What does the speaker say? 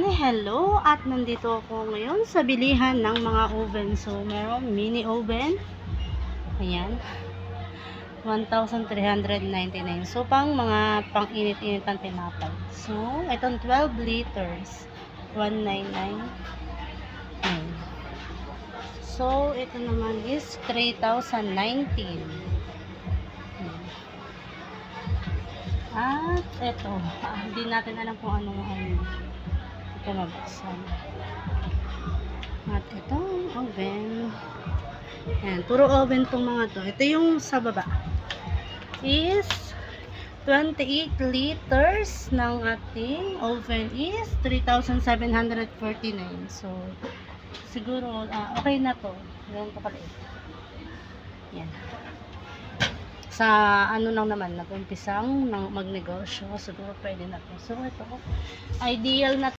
hello! At nandito ako ngayon sa bilihan ng mga oven. So, meron mini oven. Ayan. 1,399. So, pang mga pang-init-init ang tinapay. So, itong 12 liters. 199. Ayan. So, ito naman is 3,019. At ito, hindi natin alam kung anong ito mabuksan. At itong oven. Ayan, puro oven tong mga to. Ito yung sa baba. Is 28 liters ng ating oven is 3,749. So, siguro, okay na to. Ganun to kaliit. Yan. Sa ano lang naman, nag-umpisang magnegosyo, siguro pwede na to. So, ito, ideal na